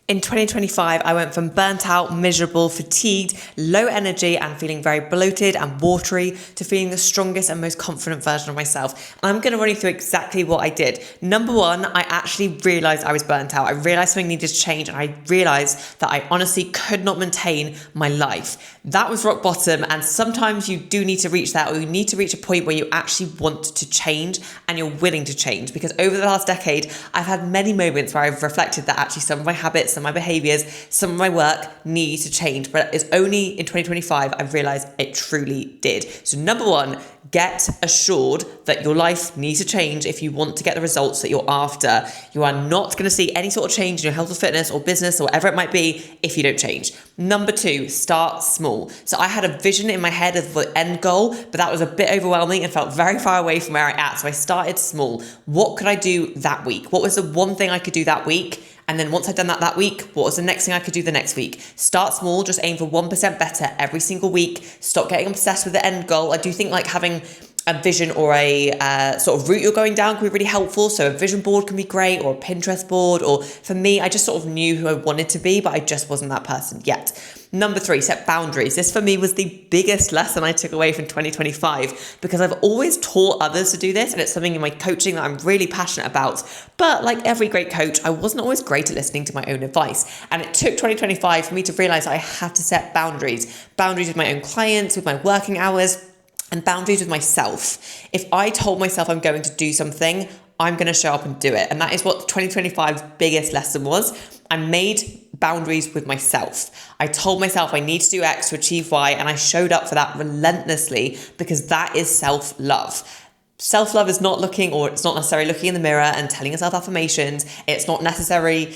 In 2025, I went from burnt out, miserable, fatigued, low energy, and feeling very bloated and watery to feeling the strongest and most confident version of myself. And I'm going to run you through exactly what I did. Number one, I actually realized I was burnt out. I realized something needed to change, and I realized that I honestly could not maintain my life. That was rock bottom, and sometimes you do need to reach that, or you need to reach a point where you actually want to change and you're willing to change. Because over the last decade, I've had many moments where I've reflected that actually some of my habits, some of my behaviors, some of my work need to change. But it's only in 2025 I've realized it truly did. So number one, get assured that your life needs to change if you want to get the results that you're after. You are not going to see any sort of change in your health or fitness or business or whatever it might be if you don't change. Number two, start small. So I had a vision in my head of the end goal, but that was a bit overwhelming and felt very far away from where I'm at. So I started small. What could I do that week? What was the one thing I could do that week? And then once I'd done that week, what was the next thing I could do the next week? Start small, just aim for 1% better every single week. Stop getting obsessed with the end goal. I do think like having a vision or a sort of route you're going down can be really helpful. So a vision board can be great, or a Pinterest board, or for me, I just sort of knew who I wanted to be, but I just wasn't that person yet. Number three, set boundaries. This for me was the biggest lesson I took away from 2025 because I've always taught others to do this, and it's something in my coaching that I'm really passionate about. But like every great coach, I wasn't always great at listening to my own advice. And it took 2025 for me to realize I had to set boundaries. Boundaries with my own clients, with my working hours, and boundaries with myself. If I told myself I'm going to do something, I'm going to show up and do it. And that is what 2025's biggest lesson was. I made boundaries with myself. I told myself I need to do X to achieve Y, and I showed up for that relentlessly because that is self-love. Self-love is not looking, or it's not necessarily looking in the mirror and telling yourself affirmations. It's not necessarily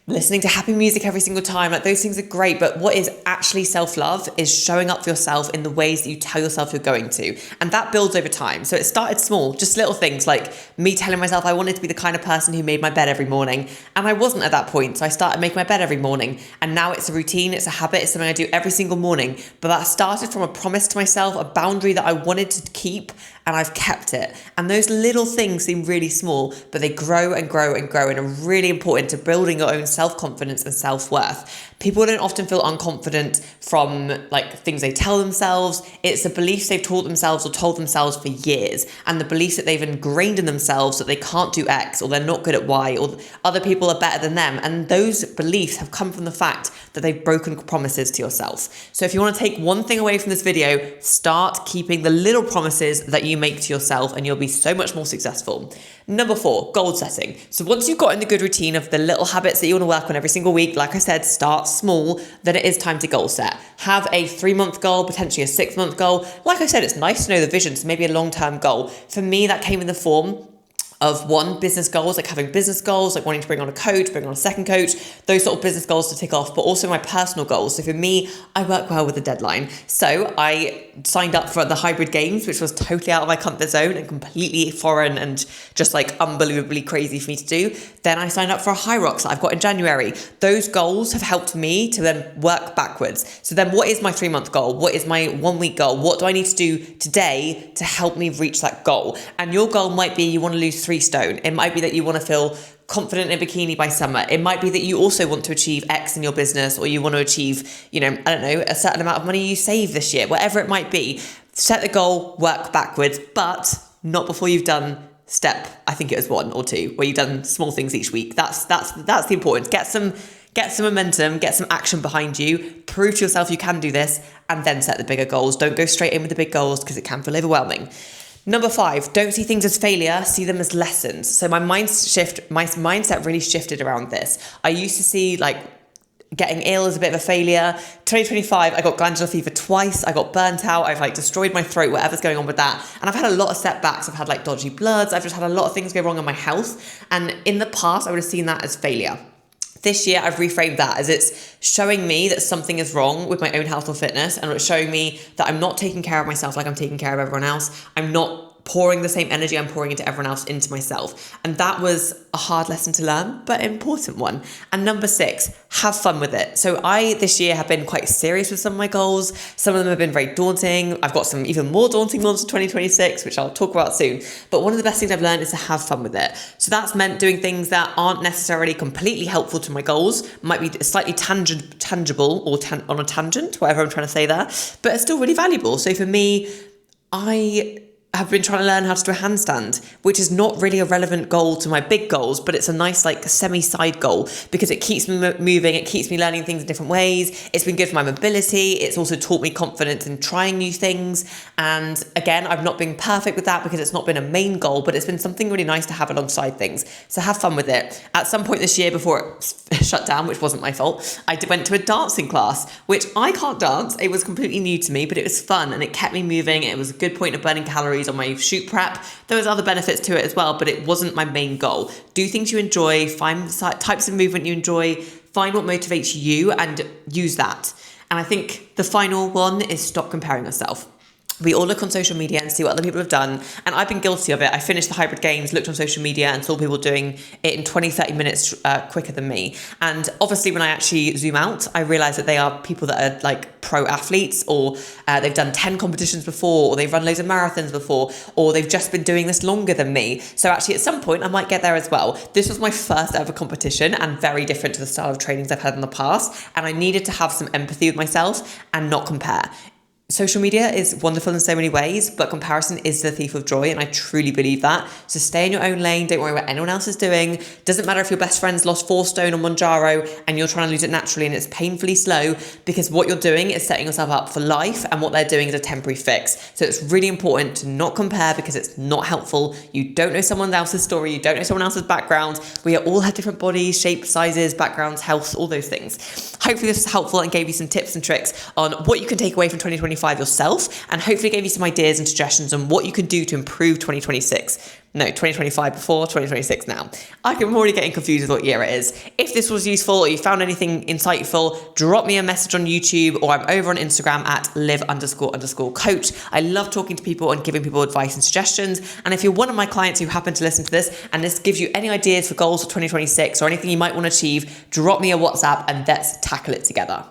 listening to happy music every single time. Like, those things are great, but what is actually self-love is showing up for yourself in the ways that you tell yourself you're going to. And that builds over time. So it started small, just little things like me telling myself I wanted to be the kind of person who made my bed every morning. And I wasn't at that point. So I started making my bed every morning. And now it's a routine, it's a habit, it's something I do every single morning. But that started from a promise to myself, a boundary that I wanted to keep, and I've kept it. And those little things seem really small, but they grow and grow and grow and are really important to building your own self-confidence and self-worth. People don't often feel unconfident from like things they tell themselves. It's the beliefs they've taught themselves or told themselves for years, and the beliefs that they've ingrained in themselves that they can't do X, or they're not good at Y, or other people are better than them. And those beliefs have come from the fact that they've broken promises to yourself. So if you want to take one thing away from this video, start keeping the little promises that you make to yourself, and you'll be so much more successful. Number four, goal setting. So once you've got in the good routine of the little habits that you want to work on every single week, like I said, start small, then it is time to goal set. Have a 3-month goal, potentially a 6-month goal. Like I said, it's nice to know the vision, so maybe a long-term goal. For me, that came in the form of one, business goals, like having business goals, like wanting to bring on a coach, bring on a second coach, those sort of business goals to tick off, but also my personal goals. So for me, I work well with a deadline. So I signed up for the Hybrid Games, which was totally out of my comfort zone and completely foreign and just like unbelievably crazy for me to do. Then I signed up for a High Rocks that I've got in January. Those goals have helped me to then work backwards. So then what is my 3-month goal? What is my 1-week goal? What do I need to do today to help me reach that goal? And your goal might be you want to lose 3 stone. It might be that you want to feel confident in a bikini by summer. It might be that you also want to achieve X in your business, or you want to achieve, I don't know, a certain amount of money you save this year, whatever it might be. Set the goal, work backwards, but not before you've done step, I think it was 1 or 2, where you've done small things each week. That's the importance. Get some momentum, get some action behind you, prove to yourself you can do this, and then set the bigger goals. Don't go straight in with the big goals because it can feel overwhelming. Number 5, don't see things as failure, see them as lessons. So my mindset really shifted around this. I used to see like getting ill as a bit of a failure. 2025, I got glandular fever twice. I got burnt out. I've like destroyed my throat, whatever's going on with that. And I've had a lot of setbacks. I've had like dodgy bloods. I've just had a lot of things go wrong in my health. And in the past, I would have seen that as failure. This year, I've reframed that as it's showing me that something is wrong with my own health or fitness, and it's showing me that I'm not taking care of myself like I'm taking care of everyone else. I'm not pouring the same energy I'm pouring into everyone else into myself. And that was a hard lesson to learn, but an important one. And number 6, have fun with it. So I, this year, have been quite serious with some of my goals. Some of them have been very daunting. I've got some even more daunting ones for 2026, which I'll talk about soon. But one of the best things I've learned is to have fun with it. So that's meant doing things that aren't necessarily completely helpful to my goals, might be slightly tangible or on a tangent, whatever I'm trying to say there, but are still really valuable. So for me, I have been trying to learn how to do a handstand, which is not really a relevant goal to my big goals, but it's a nice like semi-side goal because it keeps me moving, it keeps me learning things in different ways. It's been good for my mobility. It's also taught me confidence in trying new things. And again, I've not been perfect with that because it's not been a main goal, but it's been something really nice to have alongside things. So have fun with it. At some point this year before it shut down, which wasn't my fault, I went to a dancing class, which I can't dance. It was completely new to me, but it was fun and it kept me moving. It was a good point of burning calories on my shoot prep. There was other benefits to it as well, but it wasn't my main goal. Do things you enjoy, find types of movement you enjoy, find what motivates you and use that. And I think the final one is stop comparing yourself. We all look on social media and see what other people have done. And I've been guilty of it. I finished the hybrid games, looked on social media and saw people doing it in 20, 30 minutes quicker than me. And obviously when I actually zoom out, I realize that they are people that are like pro athletes or they've done 10 competitions before or they've run loads of marathons before or they've just been doing this longer than me. So actually at some point I might get there as well. This was my first ever competition and very different to the style of trainings I've had in the past. And I needed to have some empathy with myself and not compare. Social media is wonderful in so many ways, but comparison is the thief of joy, and I truly believe that. So stay in your own lane, don't worry what anyone else is doing. Doesn't matter if your best friend's lost 4 stone on Monjaro and you're trying to lose it naturally and it's painfully slow, because what you're doing is setting yourself up for life and what they're doing is a temporary fix. So it's really important to not compare because it's not helpful. You don't know someone else's story, you don't know someone else's background. We all have different bodies, shapes, sizes, backgrounds, health, all those things. Hopefully this was helpful and gave you some tips and tricks on what you can take away from 2025 yourself, and hopefully gave you some ideas and suggestions on what you can do to improve 2026. No, 2025 before, 2026 now. I'm already getting confused with what year it is. If this was useful or you found anything insightful, drop me a message on YouTube or I'm over on Instagram at live__coach. I love talking to people and giving people advice and suggestions. And if you're one of my clients who happen to listen to this and this gives you any ideas for goals for 2026 or anything you might want to achieve, drop me a WhatsApp and let's tackle it together.